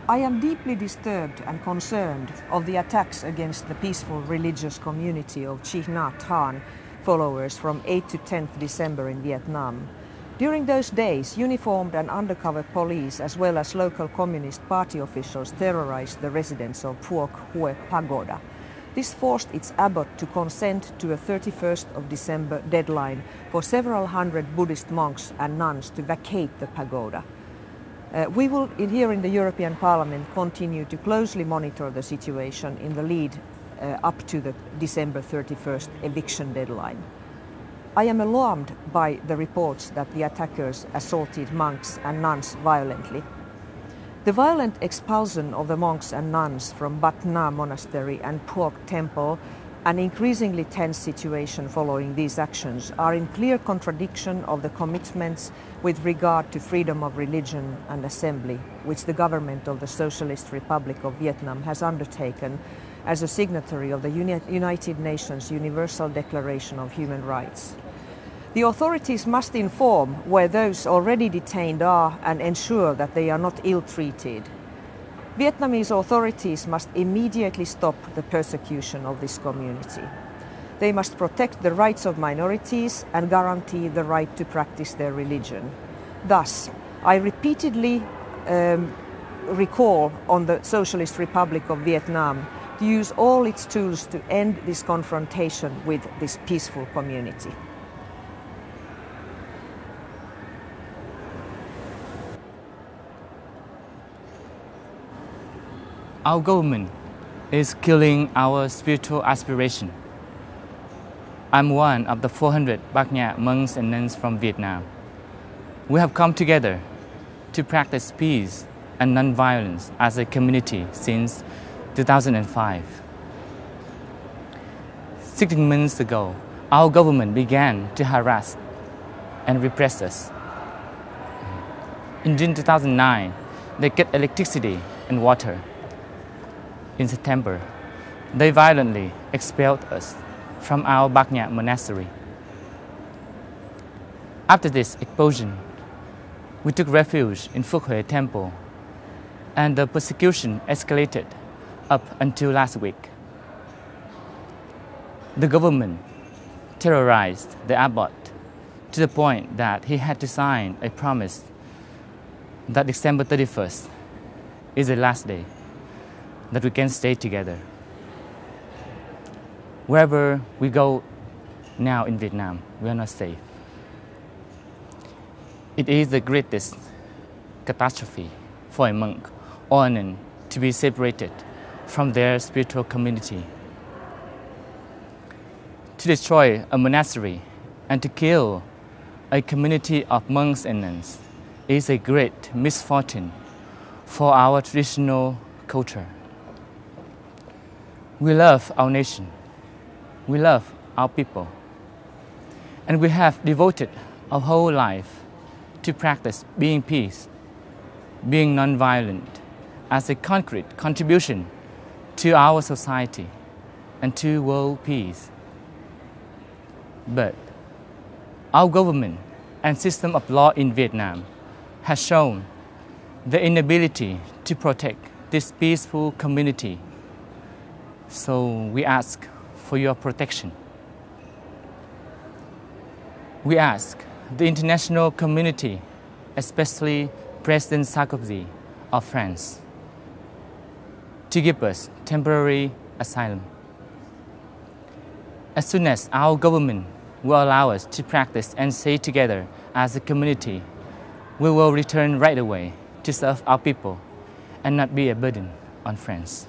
I am deeply disturbed and concerned of the attacks against the peaceful religious community of Thich Nhat Hahn followers from 8 to 10th December in Vietnam. During those days, uniformed and undercover police as well as local Communist Party officials terrorized the residents of Phuoc Hue Pagoda. This forced its abbot to consent to a 31st of December deadline for several hundred Buddhist monks and nuns to vacate the pagoda. We will, here in the European Parliament, continue to closely monitor the situation in the lead up to the December 31st eviction deadline. I am alarmed by the reports that the attackers assaulted monks and nuns violently. The violent expulsion of the monks and nuns from Bat Nha monastery and Phuoc Temple, an increasingly tense situation following these actions, are in clear contradiction of the commitments with regard to freedom of religion and assembly, which the government of the Socialist Republic of Vietnam has undertaken as a signatory of the United Nations Universal Declaration of Human Rights. The authorities must inform where those already detained are and ensure that they are not ill-treated. Vietnamese authorities must immediately stop the persecution of this community. They must protect the rights of minorities and guarantee the right to practice their religion. Thus, I repeatedly recall on the Socialist Republic of Vietnam to use all its tools to end this confrontation with this peaceful community. Our government is killing our spiritual aspiration. I'm one of the 400 Bat Nha monks and nuns from Vietnam. We have come together to practice peace and non-violence as a community since 2005. 16 months ago, our government began to harass and repress us. In June 2009, they cut electricity and water. In September, they violently expelled us from our Bat Nha monastery. After this expulsion, we took refuge in Phuoc Hue Temple, and the persecution escalated up until last week. The government terrorized the abbot to the point that he had to sign a promise that December 31st is the last day that we can stay together. Wherever we go now in Vietnam, we are not safe. It is the greatest catastrophe for a monk or a nun to be separated from their spiritual community. To destroy a monastery and to kill a community of monks and nuns is a great misfortune for our traditional culture. We love our nation, we love our people, and we have devoted our whole life to practice being peace, being non-violent as a concrete contribution to our society and to world peace. But our government and system of law in Vietnam has shown the inability to protect this peaceful community. So we ask for your protection. We ask the international community, especially President Sarkozy of France, to give us temporary asylum. As soon as our government will allow us to practice and stay together as a community, we will return right away to serve our people and not be a burden on France.